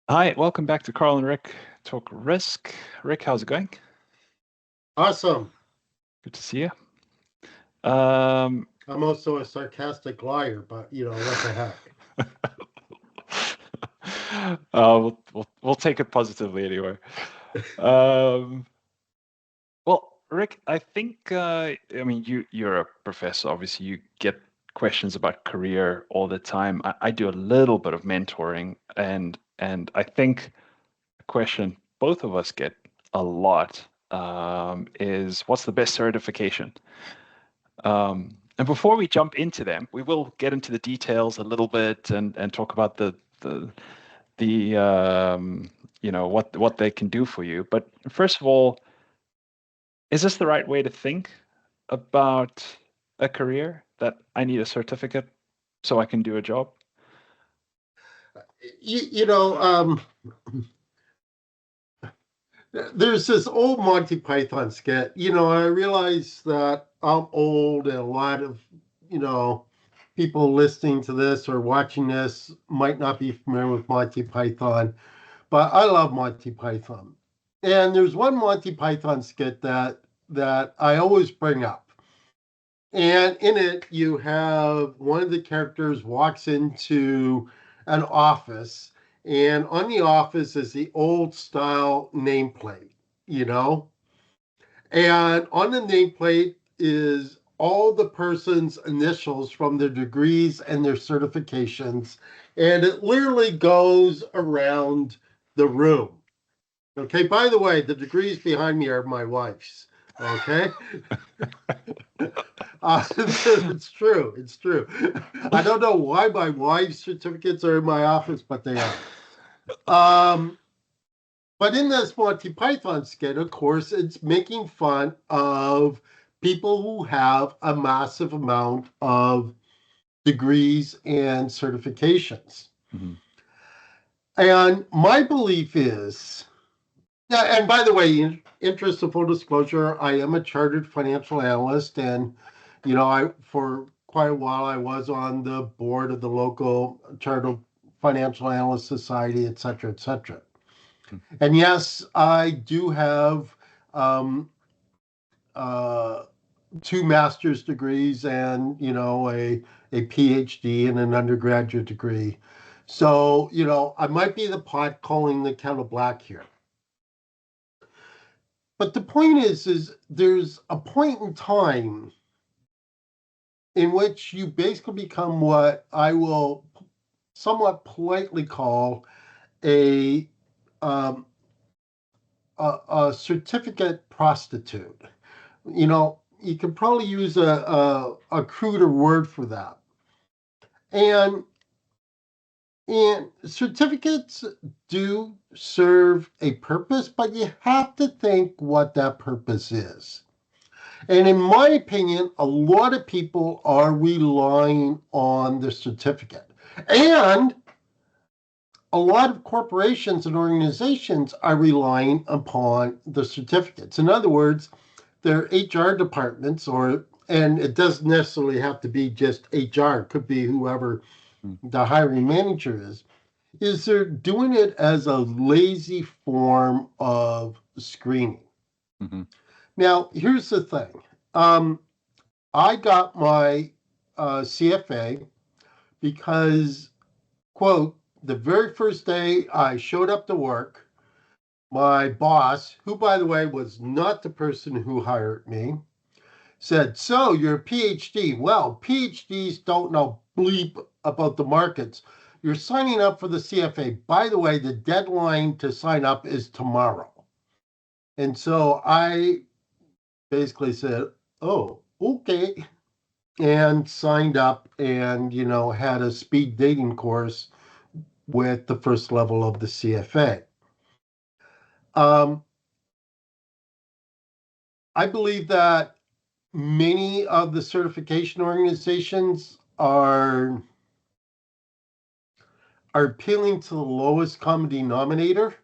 Hi, welcome back to Carl and Rick Talk Risk. Rick, how's it going? Awesome. Good to see you. Um, I'm also a sarcastic liar, but what the heck? we'll take it positively anyway. Um, well, Rick, I think I mean you're a professor. Obviously, you get questions about career all the time. I do a little bit of mentoring, and I think a question both of us get a lot is what's the best certification? And before we jump into them, we will get into the details a little bit and talk about the what they can do for you. But first of all, is this the right way to think about a career that I need a certificate so I can do a job? You, you know, um, there's this old Monty Python skit. I realize that I'm old, and a lot of you know people listening to this or watching this might not be familiar with Monty Python, but I love Monty Python. And there's one Monty Python skit that I always bring up. And in it, you have one of the characters walks into an office, and on the office is the old style nameplate, you know? And on the nameplate is all the person's initials from their degrees and their certifications. And it literally goes around the room. Okay, by the way, the degrees behind me are my wife's. Okay. It's true. It's true. I don't know why my wife's certificates are in my office, but they are. But in this Monty Python skit, of course, it's making fun of people who have a massive amount of degrees and certifications. Mm-hmm. And my belief is, yeah, and by the way, in interest of full disclosure, I am a chartered financial analyst, and I for quite a while I was on the board of the local chartered financial analyst society, et cetera, et cetera. And yes, I do have um, uh, two master's degrees and a PhD and an undergraduate degree. So I might be the pot calling the kettle black here. But the point is there's a point in time in which you basically become what I will somewhat politely call a um, a certificate prostitute. You could probably use a cruder word for that. And and certificates do serve a purpose, but you have to think what that purpose is. And in my opinion, a lot of people are relying on the certificate. And a lot of corporations and organizations are relying upon the certificates. In other words, their HR departments, and it doesn't necessarily have to be just HR, it could be whoever the hiring manager is they're doing it as a lazy form of screening. Mm-hmm. Now, here's the thing. Um, I got my CFA because, quote, the very first day I showed up to work, my boss, who, by the way, was not the person who hired me, said, "So you're a PhD. Well, PhDs don't know bleep about the markets. You're signing up for the CFA. By the way, the deadline to sign up is tomorrow." And so I basically said, "Oh, okay." And signed up and had a speed dating course with the first level of the CFA. um, I believe that many of the certification organizations are appealing to the lowest common denominator.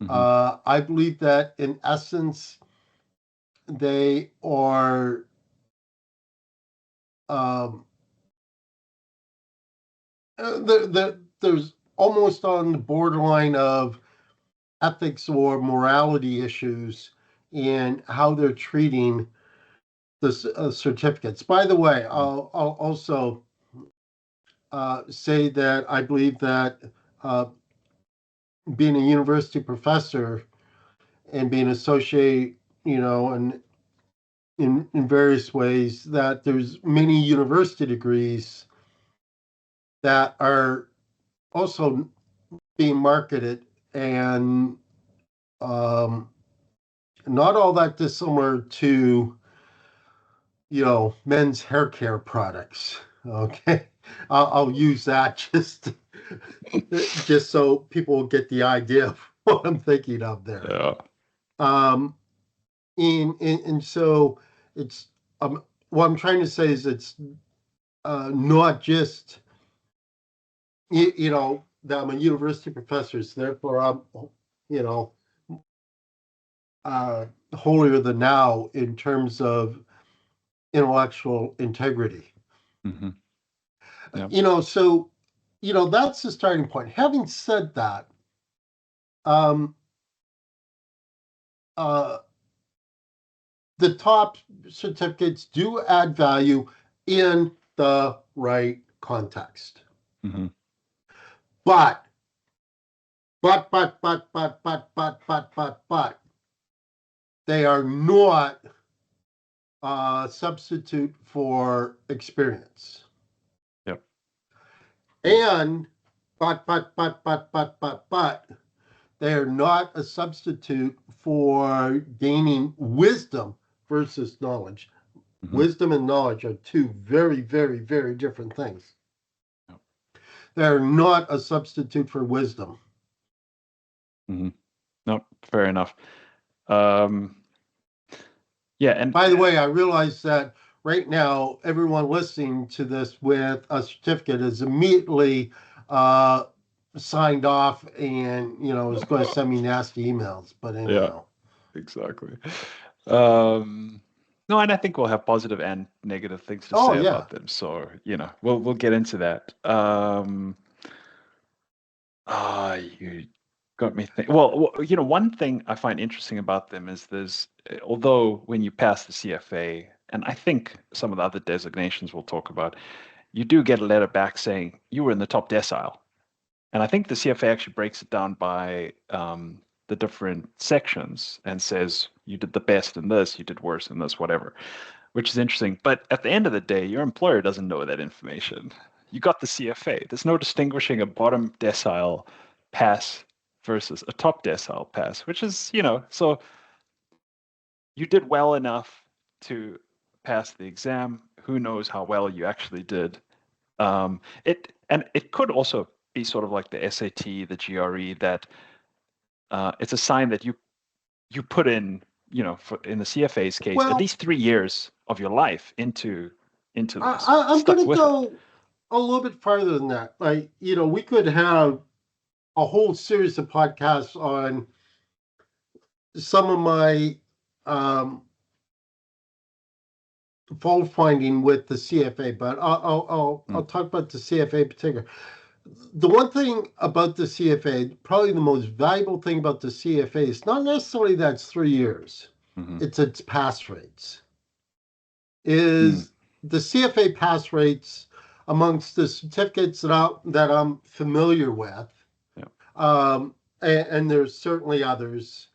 Mm-hmm. I believe that in essence they are um, there's almost on the borderline of ethics or morality issues in how they're treating the certificates. By the way, I'll also say that I believe that being a university professor and being associated, and in various ways, that there's many university degrees that are also being marketed and not all that dissimilar to, men's hair care products. Okay, I'll use that just so people get the idea of what I'm thinking of there. Yeah. And so it's what I'm trying to say is it's not just that I'm a university professor, so therefore I'm holier than thou in terms of intellectual integrity. Mm-hmm. Yeah. So that's the starting point. Having said that, the top certificates do add value in the right context. Mm-hmm. But they are not a substitute for experience. Yep. And but they are not a substitute for gaining wisdom versus knowledge. Mm-hmm. Wisdom and knowledge are two very, very, very different things. Yep. They're not a substitute for wisdom. Mm-hmm. No, fair enough. Yeah, and by the way, I realize that right now everyone listening to this with a certificate is immediately signed off and is going to send me nasty emails. But anyhow, yeah, exactly. No, and I think we'll have positive and negative things to say about them. So we'll get into that. You got me thinking. Well, one thing I find interesting about them is although when you pass the CFA, and I think some of the other designations we'll talk about, you do get a letter back saying you were in the top decile. And I think the CFA actually breaks it down by the different sections and says you did the best in this, you did worse in this, whatever, which is interesting. But at the end of the day, your employer doesn't know that information. You got the CFA. There's no distinguishing a bottom decile pass versus a top decile pass, which is, so you did well enough to pass the exam. Who knows how well you actually did? It could also be sort of like the SAT, the GRE, that it's a sign that you put in, in the CFA's case, at least 3 years of your life into this. I'm going to go a little bit farther than that. Like, we could have a whole series of podcasts on some of my fault finding with the CFA, but I'll talk about the CFA in particular. The one thing about the CFA, probably the most valuable thing about the CFA, is not necessarily that it's 3 years. Mm-hmm. It's its pass rates. The CFA pass rates amongst the certificates that I'm familiar with, and there's certainly others,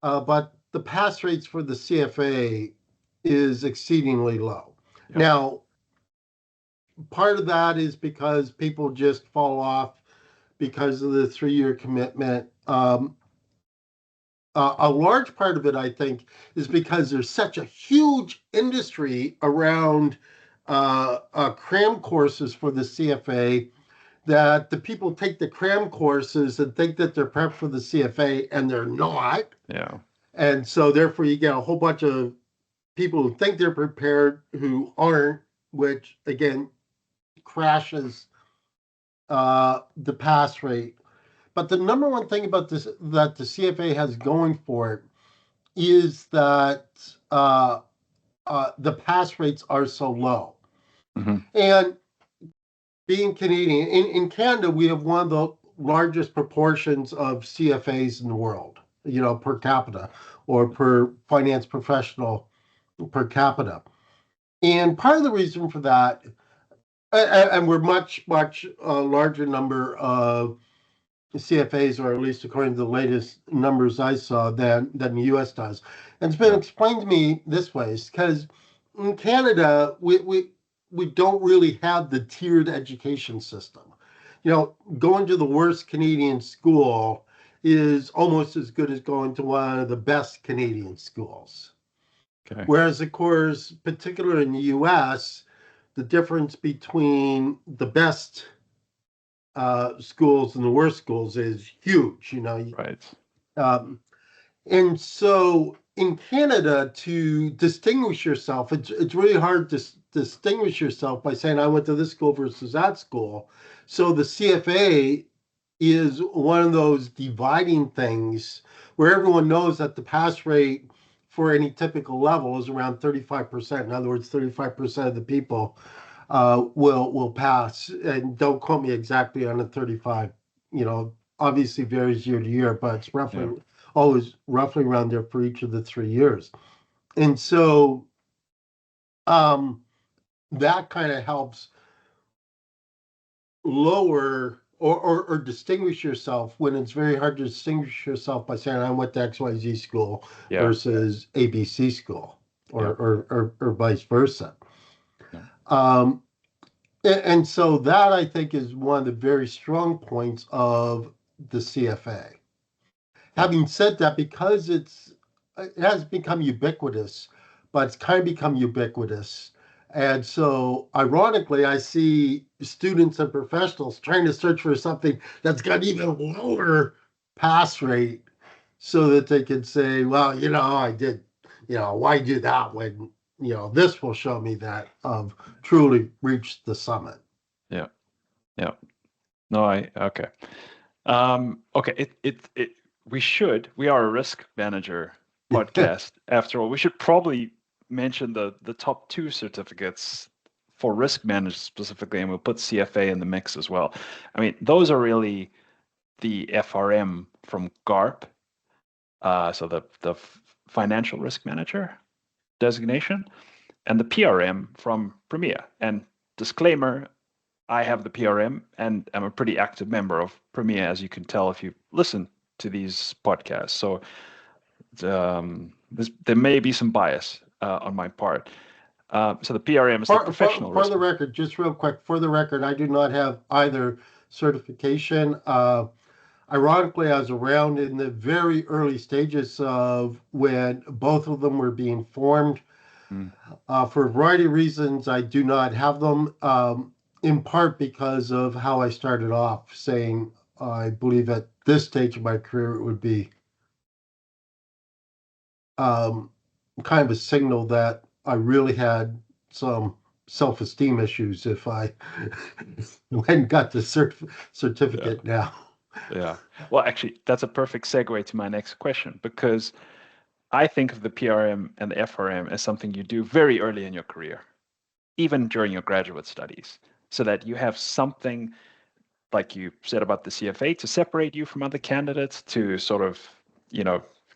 but the pass rates for the CFA is exceedingly low. Yep. Now, part of that is because people just fall off because of the 3-year commitment. A large part of it, I think, is because there's such a huge industry around cram courses for the CFA that the people take the cram courses and think that they're prepped for the CFA, and they're not. Yeah. And so therefore you get a whole bunch of people who think they're prepared who aren't, which again crashes the pass rate. But the number one thing about this that the CFA has going for it is that the pass rates are so low. Mm-hmm. And being Canadian, in Canada, we have one of largest proportions of CFAs in the world, per capita or per finance professional per capita. And part of the reason for that, and we're much, much larger number of CFAs, or at least according to the latest numbers I saw, than the US does. And it's been explained to me this way, because in Canada, we don't really have the tiered education system. Going to the worst Canadian school is almost as good as going to one of the best Canadian schools. Okay. Whereas, of course, particularly in the US, the difference between the best schools and the worst schools is huge, Right. And so in Canada, to distinguish yourself, it's really hard to distinguish yourself by saying I went to this school versus that school. So the CFA is one of those dividing things where everyone knows that the pass rate for any typical level is around 35%. In other words, 35% of the people will pass. And don't quote me exactly on the 35. Obviously varies year to year, but it's always roughly around there for each of the 3 years. And so that kind of helps lower or distinguish yourself when it's very hard to distinguish yourself by saying I went to XYZ school versus ABC school or vice versa. And so that, I think, is one of the very strong points of the CFA. Having said that, because it has become ubiquitous, but it's kind of become ubiquitous. And so, ironically, I see students and professionals trying to search for something that's got even lower pass rate so that they can say, well, I did, why do that when, this will show me that I've truly reached the summit. Yeah. Yeah. No, okay. Okay. We are a risk manager podcast. After all, we should probably mention the top 2 certificates for risk managers specifically, and we'll put CFA in the mix as well. I mean, those are really the FRM from GARP, so the financial risk manager designation, and the PRM from Premier. And disclaimer, I have the PRM and I'm a pretty active member of Premier, as you can tell if you listen to these podcasts. So there may be some bias on my part. So the PRM is the professional risk. For the record, just real quick, I do not have either certification. Ironically, I was around in the very early stages of when both of them were being formed. For a variety of reasons, I do not have them, in part because of how I started off, saying I believe at this stage of my career it would be kind of a signal that I really had some self-esteem issues if I went and got the certificate now. Yeah. Well, actually, that's a perfect segue to my next question, because I think of the PRM and the FRM as something you do very early in your career, even during your graduate studies, so that you have something, like you said about the CFA, to separate you from other candidates, to sort of,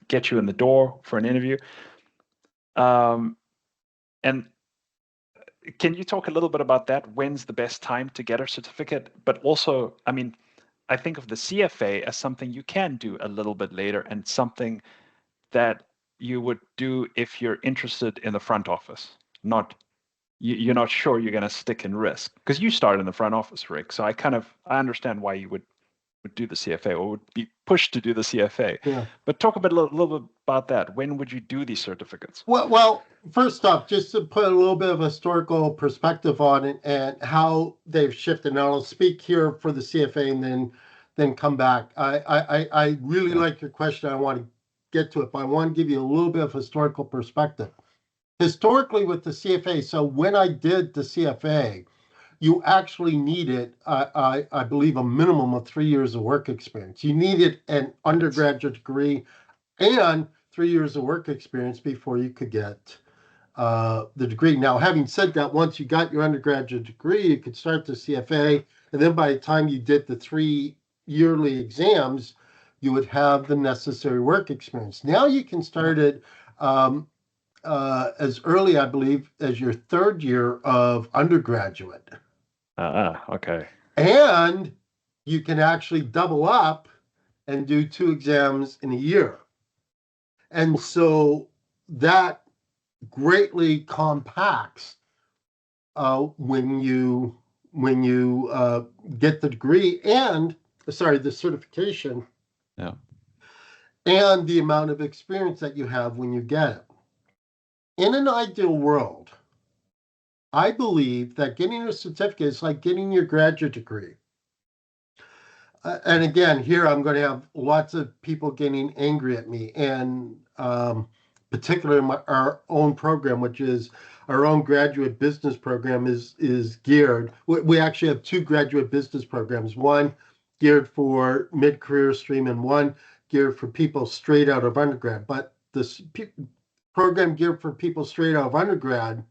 get you in the door for an interview. And can you talk a little bit about that? When's the best time to get a certificate? But also, I mean, I think of the CFA as something you can do a little bit later, and something that you would do if you're interested in the front office. You're not sure you're going to stick in risk, because you started in the front office, Rick. So I understand why you would do the CFA, or would be pushed to do the CFA. Yeah. But talk a little bit about that. When would you do these certificates? Well, first off, just to put a little bit of historical perspective on it and how they've shifted. And I'll speak here for the CFA and then come back. I really like your question. I want to get to it, but I want to give you a little bit of historical perspective. Historically, with the CFA, so when I did the CFA, you actually needed, I believe, a minimum of 3 years of work experience. You needed an undergraduate degree and 3 years of work experience before you could get the degree. Now, having said that, once you got your undergraduate degree, you could start the CFA, and then by the time you did the 3 yearly exams, you would have the necessary work experience. Now you can start it as early, I believe, as your third year of undergraduate. Okay. And you can actually double up and do 2 exams in a year. And so that greatly compacts when you get the degree and the certification. Yeah. And the amount of experience that you have when you get it. In an ideal world, I believe that getting a certificate is like getting your graduate degree. And again, here I'm going to have lots of people getting angry at me, and particularly our own program, which is our own graduate business program, is geared. We actually have 2 graduate business programs, one geared for mid-career stream and one geared for people straight out of undergrad. But this program geared for people straight out of undergrad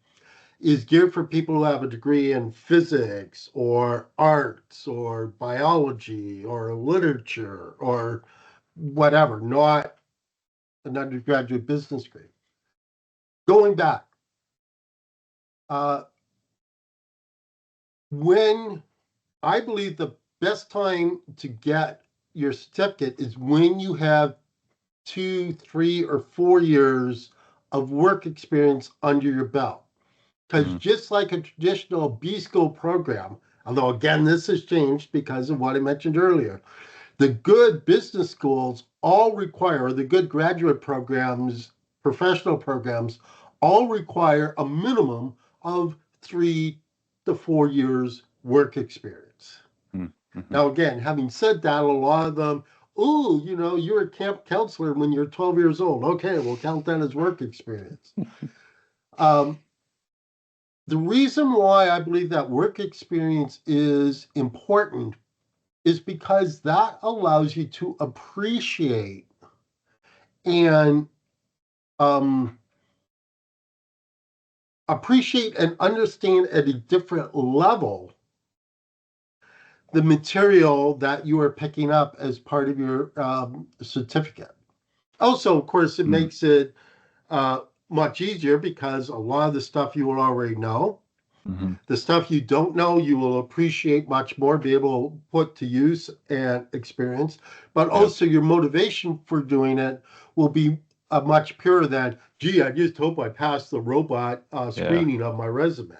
is geared for people who have a degree in physics or arts or biology or literature or whatever, not an undergraduate business degree. Going back, when I believe the best time to get your certificate is when you have 2, 3, or 4 years of work experience under your belt. Because just like a traditional B school program, although again, this has changed because of what I mentioned earlier, the good business schools all require, the good graduate programs, professional programs, all require a minimum of 3 to 4 years work experience. Now, again, having said that, a lot of them, you're a camp counselor when you're 12 years old. Okay, we'll count that as work experience. The reason why I believe that work experience is important is because that allows you to appreciate and understand at a different level the material that you are picking up as part of your certificate. Also, of course, it makes it much easier because a lot of the stuff you will already know. The stuff you don't know, you will appreciate much more, be able to put to use and experience. But also your motivation for doing it will be much purer than, gee, I just hope I pass the robot screening of my resume.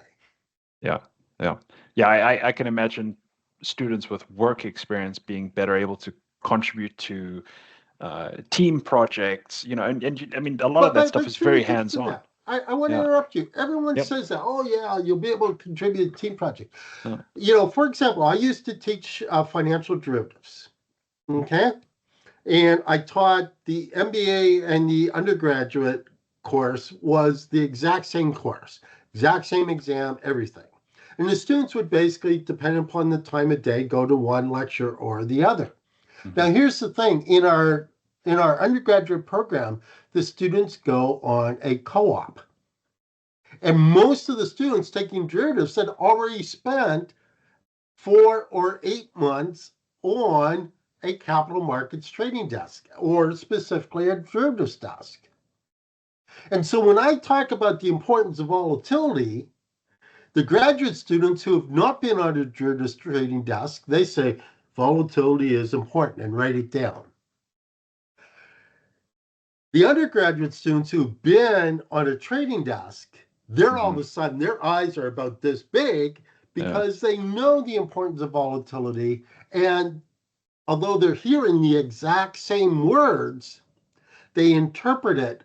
Yeah. I can imagine students with work experience being better able to contribute to team projects, and I mean, a lot of that stuff is very hands-on. I want to interrupt you. Everyone says that, oh yeah, you'll be able to contribute to team project. For example, I used to teach financial derivatives. Okay. And I taught the MBA and the undergraduate course was the exact same course, exact same exam, everything. And the students would basically, depending upon the time of day, go to one lecture or the other. Now, here's the thing. In our undergraduate program, the students go on a co-op. And most of the students taking derivatives had already spent 4 or 8 months on a capital markets trading desk, or specifically a derivatives desk. And so when I talk about the importance of volatility, the graduate students who have not been on a derivatives trading desk, they say volatility is important and write it down. The undergraduate students who've been on a trading desk, they're all of a sudden, their eyes are about this big because they know the importance of volatility. And although they're hearing the exact same words, they interpret it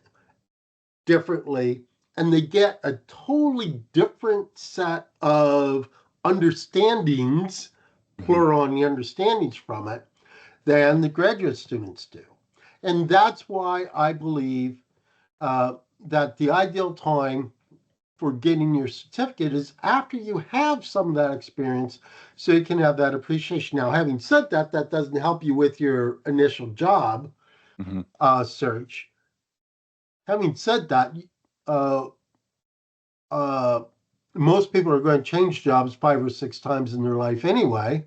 differently and they get a totally different set of understandings, plural on the understandings from it, than the graduate students do. And that's why I believe that the ideal time for getting your certificate is after you have some of that experience so you can have that appreciation. Now, having said that, that doesn't help you with your initial job search. Having said that, most people are going to change jobs 5 or 6 times in their life anyway.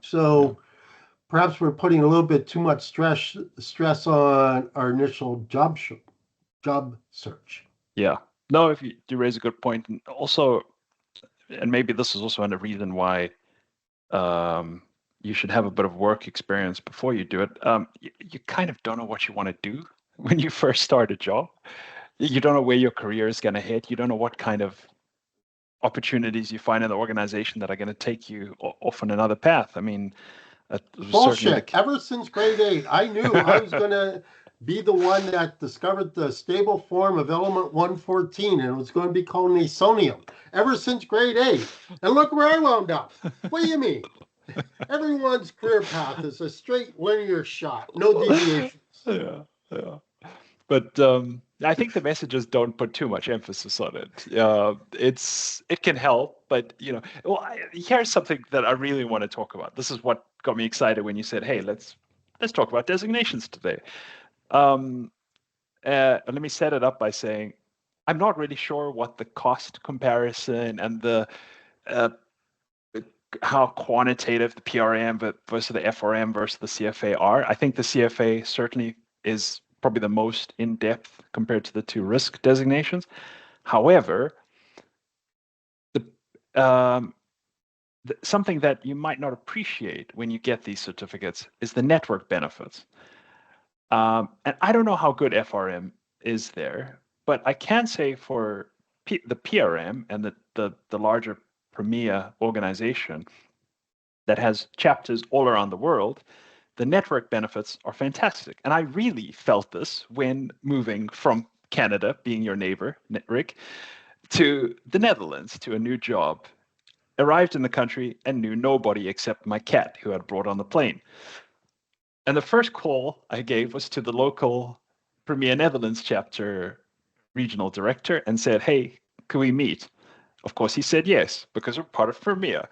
So perhaps we're putting a little bit too much stress on our initial job search. Yeah. No, if you raise a good point, and also, and maybe this is also another reason why you should have a bit of work experience before you do it. You kind of don't know what you want to do when you first start a job. You don't know where your career is going to head. You don't know what kind of opportunities you find in the organization that are going to take you off on another path. I mean, bullshit. Ever since grade 8, I knew I was going to be the one that discovered the stable form of element 114, and it was going to be called Nasonium. Ever since grade 8. And look where I wound up. What do you mean? Everyone's career path is a straight linear shot, no deviations. Yeah, yeah. But I think the messages don't put too much emphasis on it. It can help, but here's something that I really want to talk about. This is what got me excited when you said, "Hey, let's talk about designations today." Let me set it up by saying, I'm not really sure what the cost comparison and the how quantitative the PRM versus the FRM versus the CFA are. I think the CFA certainly is probably the most in-depth compared to the two risk designations. However, something that you might not appreciate when you get these certificates is the network benefits. And I don't know how good FRM is there, but I can say for the PRM and the larger premier organization that has chapters all around the world, the network benefits are fantastic. And I really felt this when moving from Canada, being your neighbor, Rick, to the Netherlands, to a new job. Arrived in the country and knew nobody except my cat who I'd brought on the plane. And the first call I gave was to the local Premier Netherlands chapter regional director and said, "Hey, can we meet?" Of course, he said yes, because we're part of Premier.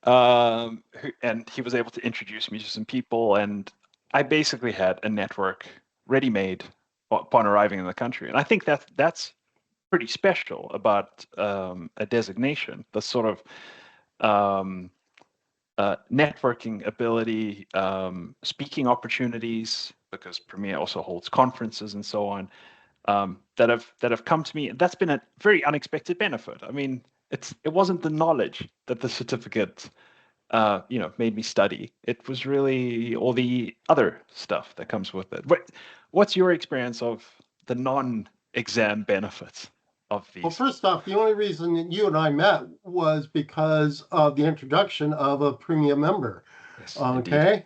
And he was able to introduce me to some people, and I basically had a network ready-made upon arriving in the country. And I think that's pretty special about a designation, the sort of networking ability, speaking opportunities, because Premier also holds conferences and so on, that have come to me. That's been a very unexpected benefit. I mean, it wasn't the knowledge that the certificate made me study. It was really all the other stuff that comes with it. What's your experience of the non-exam benefits of these? Well, first off, the only reason that you and I met was because of the introduction of a premium member. Yes, okay.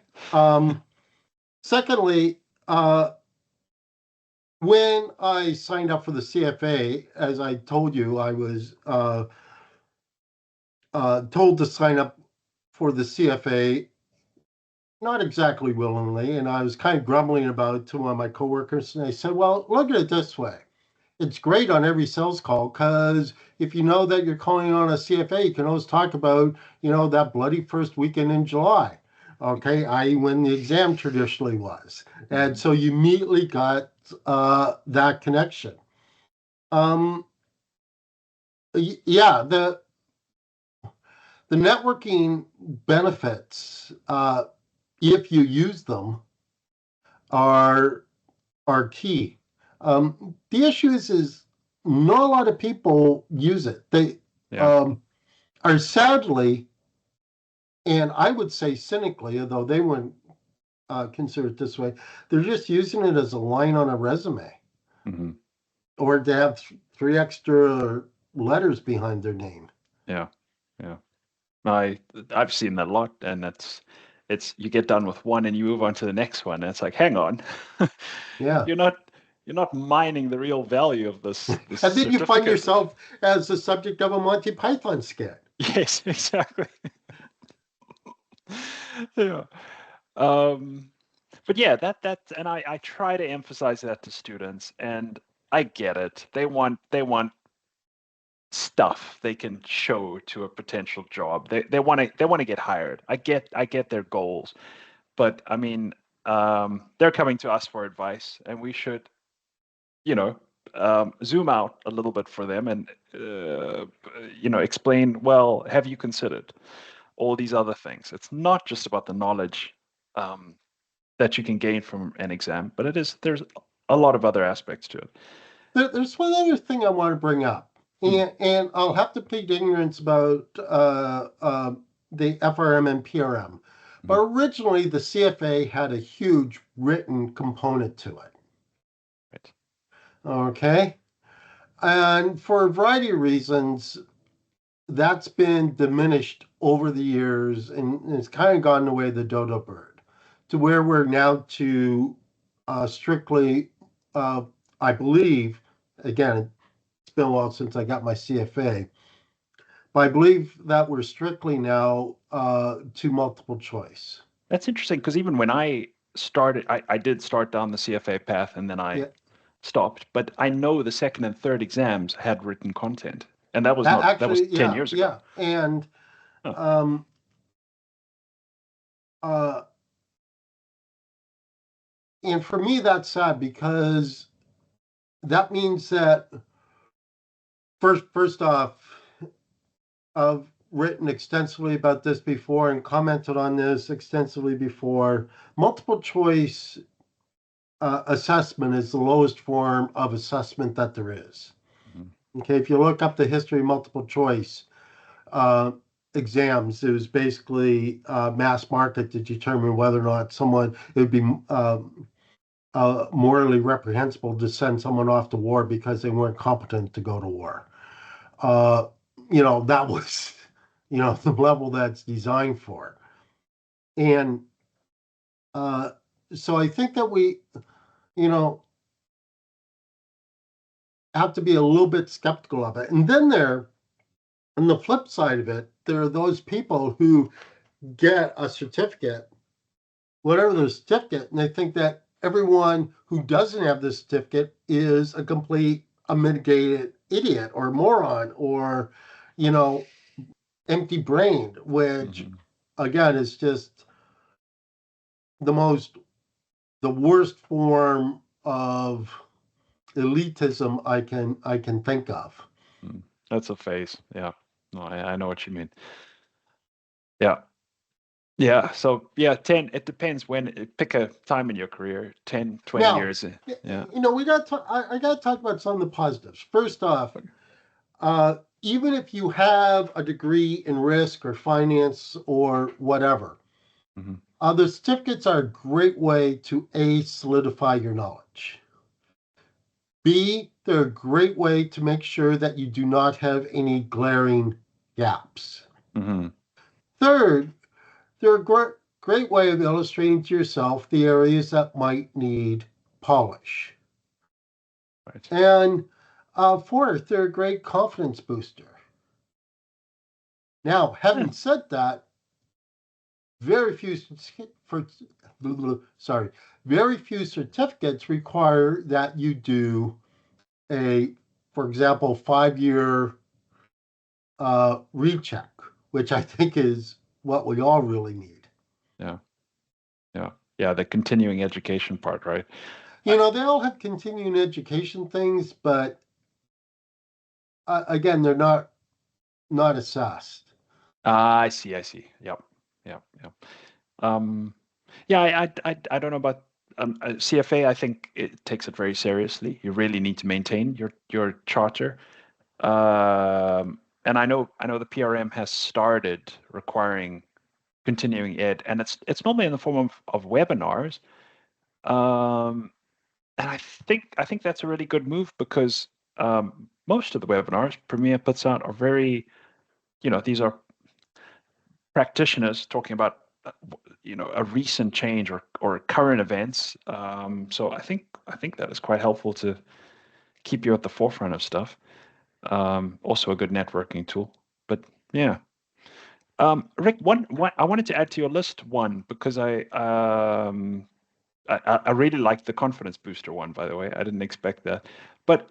Secondly, when I signed up for the CFA, as I told you, I was told to sign up for the CFA, not exactly willingly, and I was kind of grumbling about it to one of my coworkers, and they said, "Well, look at it this way. It's great on every sales call, because if you know that you're calling on a CFA, you can always talk about, that bloody first weekend in July, okay, i.e. when the exam traditionally was." And so you immediately got that connection. Yeah, the networking benefits, if you use them, are key. The issue is not a lot of people use it. They are sadly, and I would say cynically, although they wouldn't consider it this way, they're just using it as a line on a resume, or to have 3 extra letters behind their name. Yeah. I've seen that a lot, and it's you get done with one and you move on to the next one, and it's like, hang on, yeah, you're not mining the real value of this and then you find yourself as the subject of a Monty Python skit. Yes, exactly. Yeah. But yeah, that and I try to emphasize that to students, and I get it. They want stuff they can show to a potential job. They want to get hired. I get their goals, but I mean, they're coming to us for advice, and we should, zoom out a little bit for them and explain. Well, have you considered all these other things? It's not just about the knowledge that you can gain from an exam, but there's a lot of other aspects to it. There's one other thing I want to bring up, and I'll have to plead ignorance about the FRM and PRM. But originally, the CFA had a huge written component to it. Right. Okay. And for a variety of reasons, that's been diminished over the years, and it's kind of gone the way of the dodo bird, to where we're now to strictly, I believe, again, it's been a while since I got my CFA, but I believe that we're strictly now to multiple choice. That's interesting because even when I started, I did start down the CFA path and then I Yeah, stopped. But I know the second and third exams had written content, and that was actually, 10 yeah, years ago. yeah, and Oh. um, uh, and for me that's sad because that means that first off, I've written extensively about this before and commented on this extensively before. Multiple choice assessment is the lowest form of assessment that there is. Mm-hmm. Okay, if you look up the history of multiple choice uh, exams, it was basically mass market to determine whether or not someone, it would be morally reprehensible to send someone off to war because they weren't competent to go to war. Uh, that was, the level that's designed for. And so I think that we, you know, have to be a little bit skeptical of it. And then on the flip side of it, there are those people who get a certificate, whatever the certificate, and they think that everyone who doesn't have the certificate is a complete unmitigated idiot or moron or, empty brained, which Mm-hmm. again is just the worst form of elitism I can think of. That's a phase. Yeah. No, I know what you mean. Yeah. Yeah. So yeah, 10, it depends pick a time in your career, 10, 20 Now, years. Yeah. we got I got to talk about some of the positives. First off, even if you have a degree in risk or finance or whatever, Mm-hmm. the certificates are a great way to A, solidify your knowledge. B, they're a great way to make sure that you do not have any glaring gaps. Mm-hmm. Third, they're a great way of illustrating to yourself the areas that might need polish. Right. And fourth, they're a great confidence booster. Now, Yeah. having said that, very few very few certificates require that you do for example, 5-year recheck, which I think is what we all really need. Yeah. Yeah. Yeah. The continuing education part, right? They all have continuing education things, but again, they're not assessed. I see. I see. Yep. Yep. Yep. Um, yeah, I don't know about CFA. I think it takes it very seriously. You really need to maintain your charter. And I know the PRM has started requiring continuing ed, and it's normally in the form of webinars. Um, and I think that's a really good move because most of the webinars Premier puts out are very, these are practitioners talking about a recent change or current events. So I think that is quite helpful to keep you at the forefront of stuff. Also a good networking tool. But yeah. Rick, one I wanted to add to your list one because I really liked the confidence booster one, by the way. I didn't expect that. But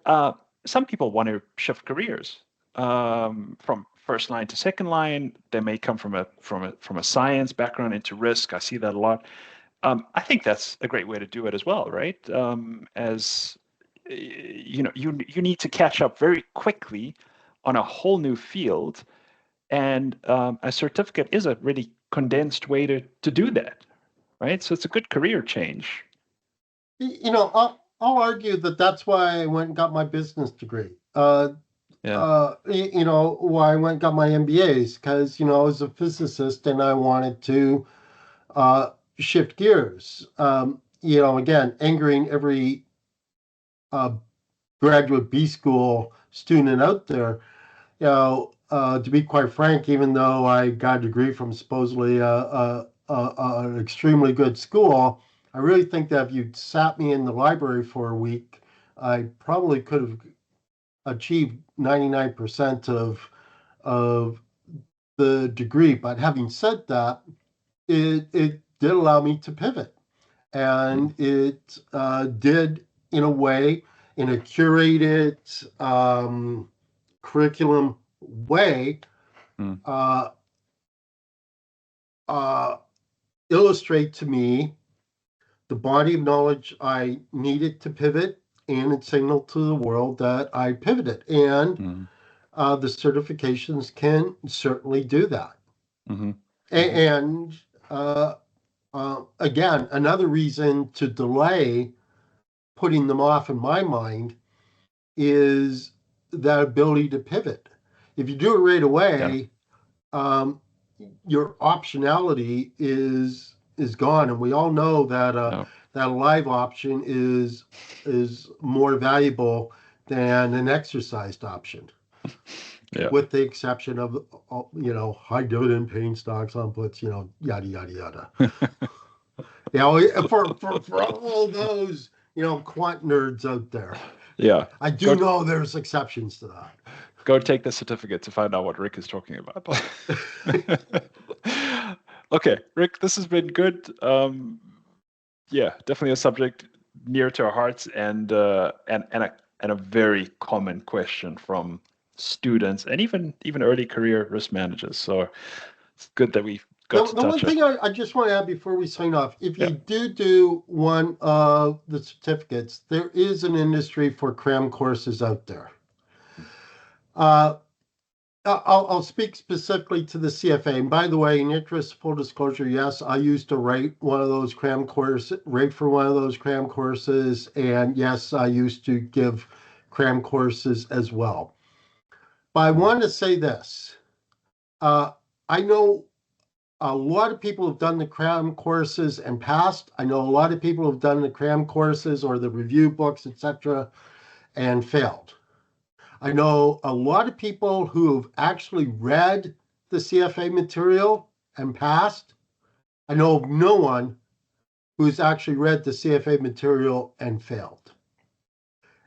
some people want to shift careers from first line to second line. They may come from a science background into risk. I see that a lot. I think that's a great way to do it as well, right? As you need to catch up very quickly on a whole new field, and a certificate is a really condensed way to do that. right? So it's a good career change. You know, I'll argue that that's why I went and got my business degree. You know, why I went and got my MBAs, because, you know, I was a physicist and I wanted to shift gears. You know, again, angering every graduate B school student out there. You know, to be quite frank, even though I got a degree from supposedly an extremely good school, I really think that if you'd sat me in the library for a week, I probably could have achieved 99% of the degree. But having said that, it did allow me to pivot, and it did, in a way, in a curated curriculum way, uh, uh, illustrate to me the body of knowledge I needed to pivot, and it signaled to the world that I pivoted. And the certifications can certainly do that. And again, another reason to delay putting them off, in my mind, is that ability to pivot. If you do it right away, your optionality is gone, and we all know that that a live option is more valuable than an exercised option. With the exception of, you know, high dividend paying stocks on puts, you know, yada yada yada. You know, for all those, you know, quant nerds out there. Yeah, I do know there's exceptions to that. Go take the certificate to find out what Rick is talking about. Okay, Rick, this has been good. Yeah, definitely a subject near to our hearts, and a very common question from students and even early career risk managers. So it's good that we got to touch one thing I just want to add before we sign off: if you do one of the certificates, there is an industry for cram courses out there. I'll speak specifically to the CFA. And by the way, in interest of full disclosure, yes, I used to rate for one of those cram courses. And yes, I used to give cram courses as well. But I want to say this. I know a lot of people have done the cram courses and passed. I know a lot of people have done the cram courses or the review books, etc., and failed. I know a lot of people who have actually read the CFA material and passed. I know of no one who's actually read the CFA material and failed.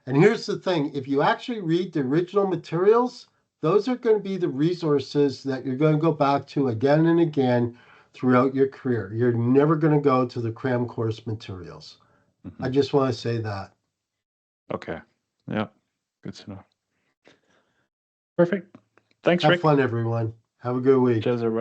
And here's the thing: if you actually read the original materials, those are going to be the resources that you're going to go back to again and again throughout your career. You're never going to go to the cram course materials. I just want to say that. Okay. Yeah. Good to know. Perfect. Thanks, Have Rick. fun, everyone. Have a good week. Cheers, everybody.